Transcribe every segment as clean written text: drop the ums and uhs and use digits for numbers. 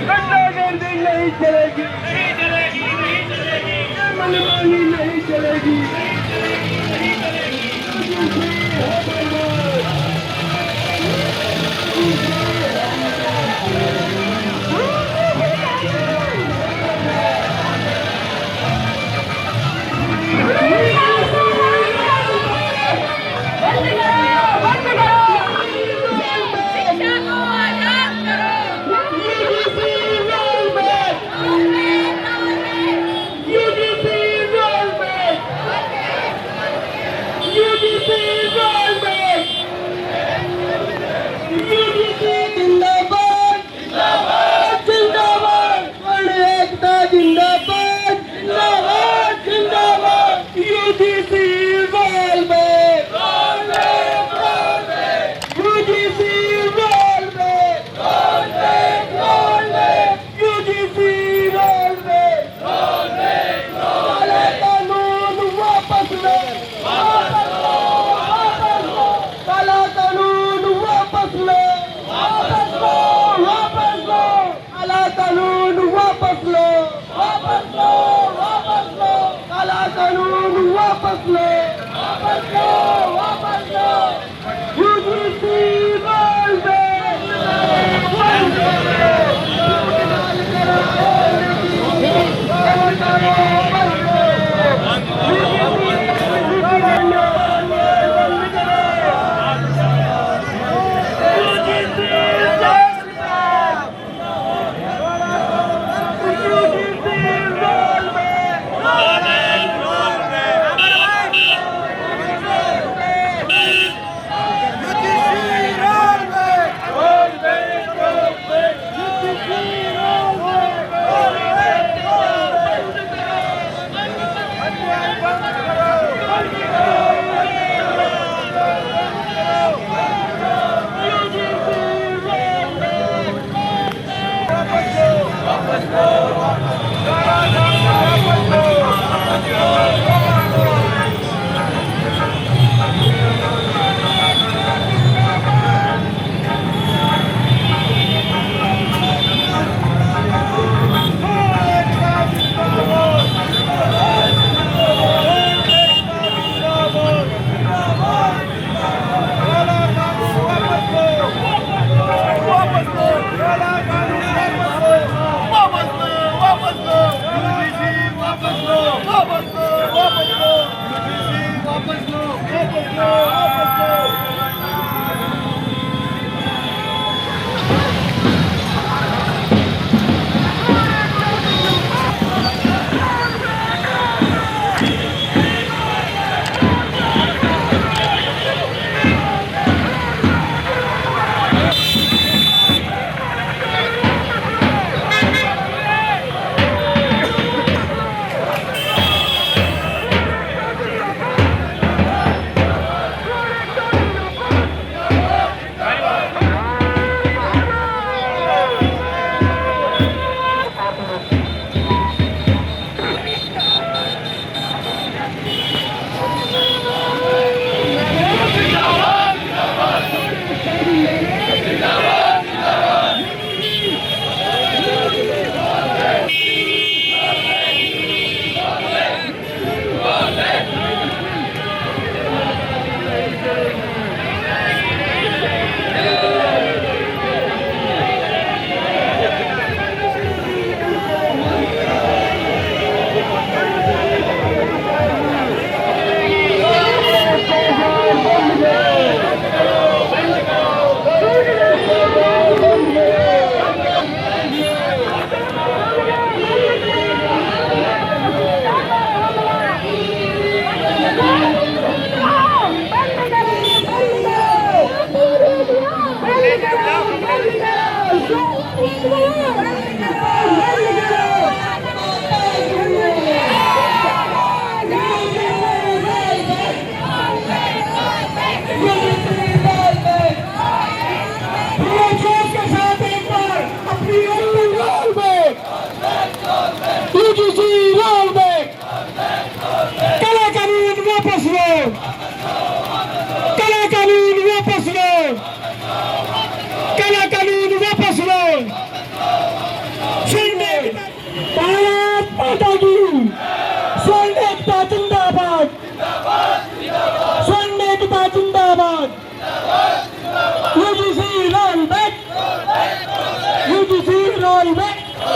गुंडागर्दी नहीं चलेगी, मनमानी नहीं चलेगी।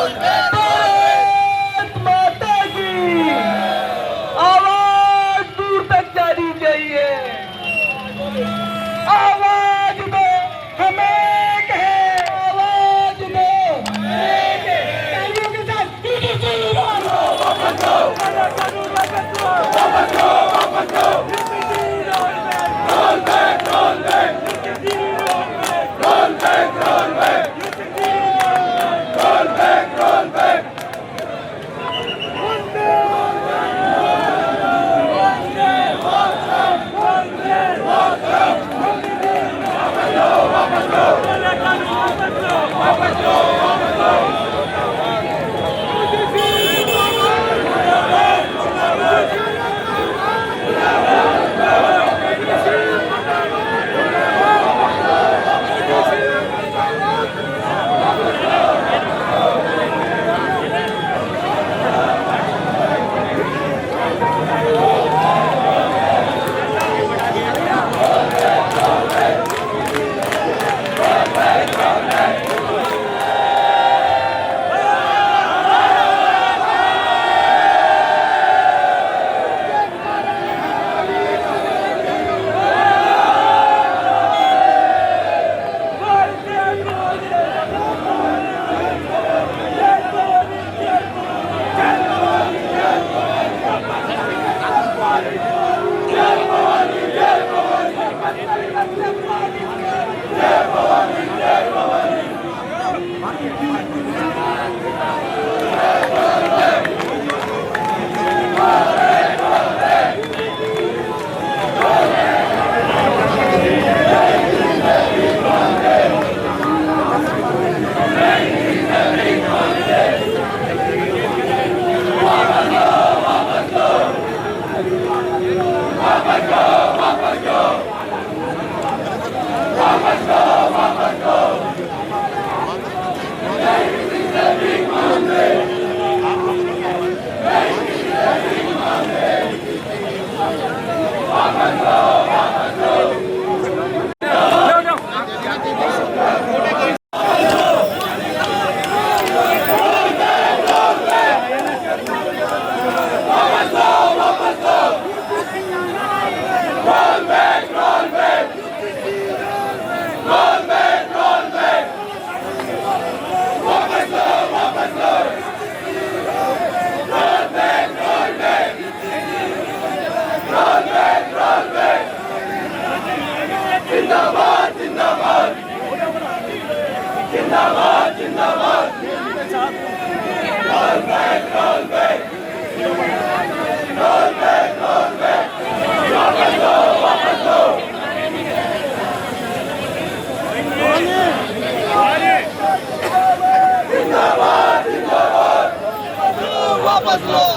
भारत माता की आवाज दूर तक जानी चाहिए। आवाज दो हमें कहे, आवाज दो हमें कहे। तालियों के साथ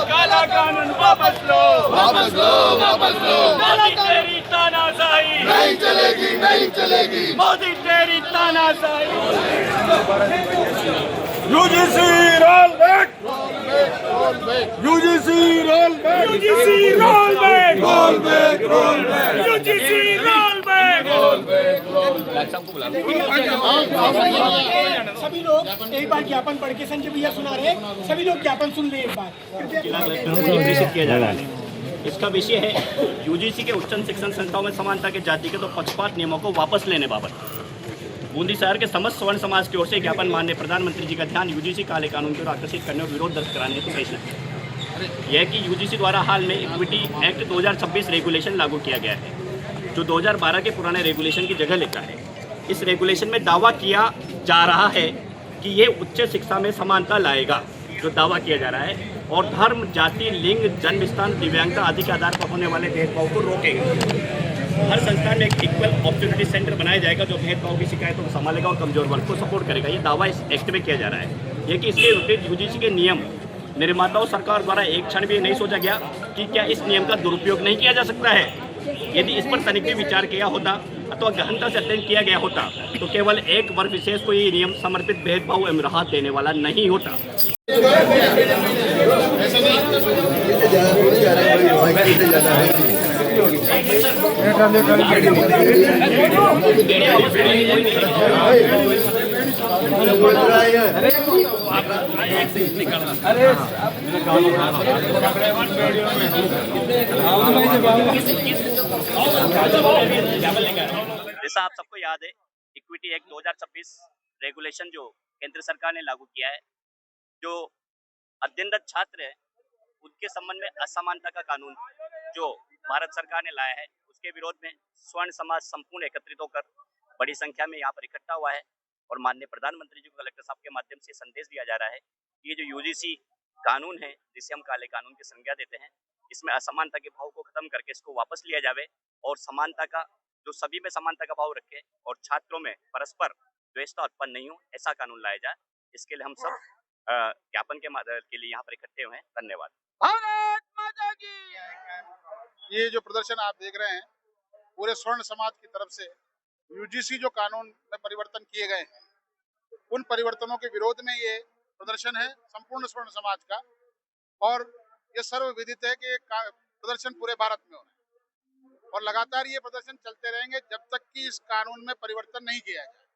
काला कानून वापस लो, वापस लो, वापस लो। मोदी तेरी तानाशाही नहीं चलेगी, नहीं चलेगी। मोदी तेरी तानाशाही। UGC roll back, UGC roll back, UGC roll back, roll back, roll back, UGC roll back, roll back, roll back. सभी लोग एक बार ज्ञापन पढ़ के संजय भैया सुना रहे, सभी लोग ज्ञापन सुन ले एक बार। निर्देशित किया जा रहा है। इसका विषय है यूजीसी के उच्च शिक्षण संस्थाओं में समानता के जातिगत और पक्षपात नियमों को वापस लेने बाबत बूंदी शहर के समस्त स्वर्ण समाज की ओर से ज्ञापन माननीय प्रधानमंत्री जी का ध्यान यूजीसी काले कानून की ओर आकर्षित करने और विरोध दर्ज कराने हेतु पेश है। यह कि यूजीसी द्वारा हाल में इक्विटी एक्ट 2026 रेगुलेशन लागू किया गया है, जो 2012 के पुराने रेगुलेशन की जगह लेता है। इस रेगुलेशन में दावा किया जा रहा है कि ये उच्च शिक्षा में समानता लाएगा, जो दावा किया जा रहा है, और धर्म, जाति, लिंग, जन्म स्थान, दिव्यांगता आदि के आधार पर होने वाले भेदभाव को रोकेगा। हर संस्थान में एक इक्वल अपॉर्चुनिटी सेंटर बनाया जाएगा, जो भेदभाव की शिकायतों को संभालेगा और कमजोर वर्ग को सपोर्ट करेगा। ये दावा इस एक्ट में किया जा रहा है। ये कि इसके विपरीत यूजीसी के नियम निर्माताओं सरकार द्वारा एक क्षण भी नहीं सोचा गया कि क्या इस नियम का दुरुपयोग नहीं किया जा सकता है। यदि इस पर तनिक भी विचार किया होता अथवा गहनता से अध्ययन किया गया होता तो केवल एक वर्ग विशेष को ये नियम समर्पित भेदभाव एवं राहत देने वाला नहीं होता। जैसा आप सबको याद है, इक्विटी एक्ट 2026 रेगुलेशन जो केंद्र सरकार ने लागू किया है, जो अध्ययनरत छात्र है उनके संबंध में असमानता का कानून जो भारत सरकार ने लाया है, उसके विरोध में स्वर्ण समाज संपूर्ण एकत्रित होकर बड़ी संख्या में यहाँ पर इकट्ठा हुआ है और माननीय प्रधानमंत्री जी को कलेक्टर साहब के माध्यम से संदेश दिया जा रहा है कि ये जो यूजीसी कानून है, जिसे हम काले कानून की संज्ञा देते हैं, इसमें असमानता के भाव को खत्म करके इसको वापस लिया जावे और समानता का जो सभी में समानता का भाव रखे और छात्रों में परस्पर द्वेषता उत्पन्न नहीं हो, ऐसा कानून लाया जाए। इसके लिए हम सब ज्ञापन के लिए यहाँ पर इकट्ठे हुए हैं। धन्यवाद। भारत माता की ये जो प्रदर्शन आप देख रहे हैं पूरे स्वर्ण समाज की तरफ से यूजीसी जो कानून में परिवर्तन किए गए हैं, उन परिवर्तनों के विरोध में ये प्रदर्शन है संपूर्ण स्वर्ण समाज का। और ये सर्वविदित है कि प्रदर्शन पूरे भारत में हो रहा है और लगातार ये प्रदर्शन चलते रहेंगे जब तक कि इस कानून में परिवर्तन नहीं किया जाए।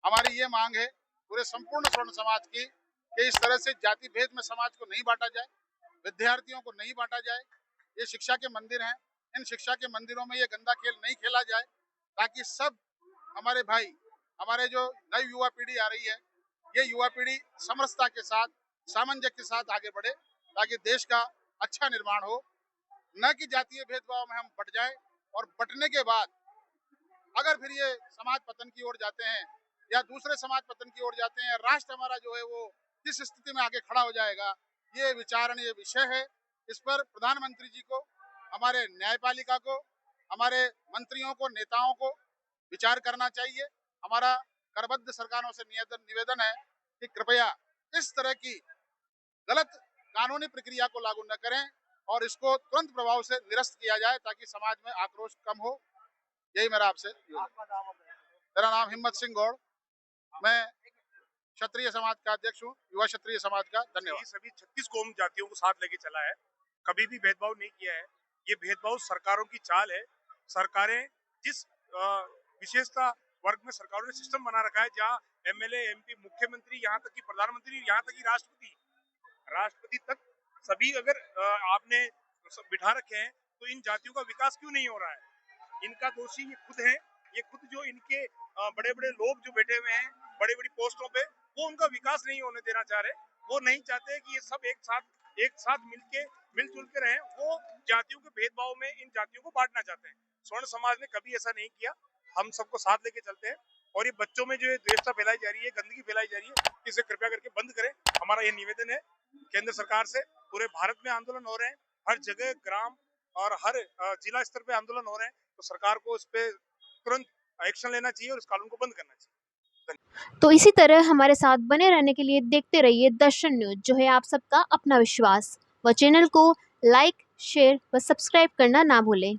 हमारी ये मांग है पूरे संपूर्ण स्वर्ण समाज की कि इस तरह से जाति भेद में समाज को नहीं बांटा जाए, विद्यार्थियों को नहीं बांटा जाए। ये शिक्षा के मंदिर हैं, इन शिक्षा के मंदिरों में ये गंदा खेल नहीं खेला जाए ताकि सब हमारे भाई, हमारे जो नई युवा पीढ़ी आ रही है, ये युवा पीढ़ी समरसता के साथ, सामंजस्य के साथ आगे बढ़े ताकि देश का अच्छा निर्माण हो, न कि जातीय भेदभाव में हम बट जाए और बटने के बाद अगर फिर ये समाज पतन की ओर जाते हैं या दूसरे समाज पतन की ओर जाते हैं, राष्ट्र हमारा जो है वो किस स्थिति में आगे खड़ा हो जाएगा, ये विचारणीय विषय है। इस पर प्रधानमंत्री जी को, हमारे न्यायपालिका को, हमारे मंत्रियों को, नेताओं को विचार करना चाहिए। हमारा करबद्ध सरकारों से निवेदन है कि कृपया इस तरह की गलत कानूनी प्रक्रिया को लागू न करें और इसको तुरंत प्रभाव से निरस्त किया जाए ताकि समाज में आक्रोश कम हो। यही मेरा आपसे। मेरा नाम हिम्मत सिंह गौड़, मैं क्षत्रिय समाज का अध्यक्ष हूँ, युवा क्षत्रिय समाज का। धन्यवाद। सभी 36 कौम जातियों को साथ लेके चला है, कभी भी भेदभाव नहीं किया है। ये भेदभाव सरकारों की चाल है। सरकारें जिस विशेषता वर्ग में सरकारों ने सिस्टम बना रखा है, जहाँ एमएलए, एमपी, मुख्यमंत्री, यहाँ तक कि प्रधानमंत्री, यहाँ तक कि राष्ट्रपति तक सभी अगर आपने बिठा रखे हैं तो इन जातियों का विकास क्यों नहीं हो रहा है? इनका दोषी ये खुद है। ये खुद जो इनके बड़े बड़े लोग जो बैठे हुए हैं बड़ी बड़ी पोस्टों पे, वो उनका विकास नहीं होने देना चाह रहे। वो नहीं चाहते कि ये सब एक साथ मिलजुल के रहें। वो जातियों के भेदभाव में इन जातियों को बांटना चाहते हैं। स्वर्ण समाज ने कभी ऐसा नहीं किया। हम सबको साथ लेके चलते हैं और ये बच्चों में जो द्वेषता फैलाई जा रही है, गंदगी फैलाई जा रही है, इसे कृपया करके बंद करें। हमारा ये निवेदन है केंद्र सरकार से। पूरे भारत में आंदोलन हो रहे हैं, हर जगह ग्राम और हर जिला स्तर पे आंदोलन हो रहे हैं, तो सरकार को इस पे तुरंत एक्शन लेना चाहिए और इस कानून को बंद करना चाहिए। तो इसी तरह हमारे साथ बने रहने के लिए देखते रहिए दर्शन न्यूज, जो है आप सबका अपना विश्वास। व चैनल को लाइक, शेयर व सब्सक्राइब करना ना भूलें।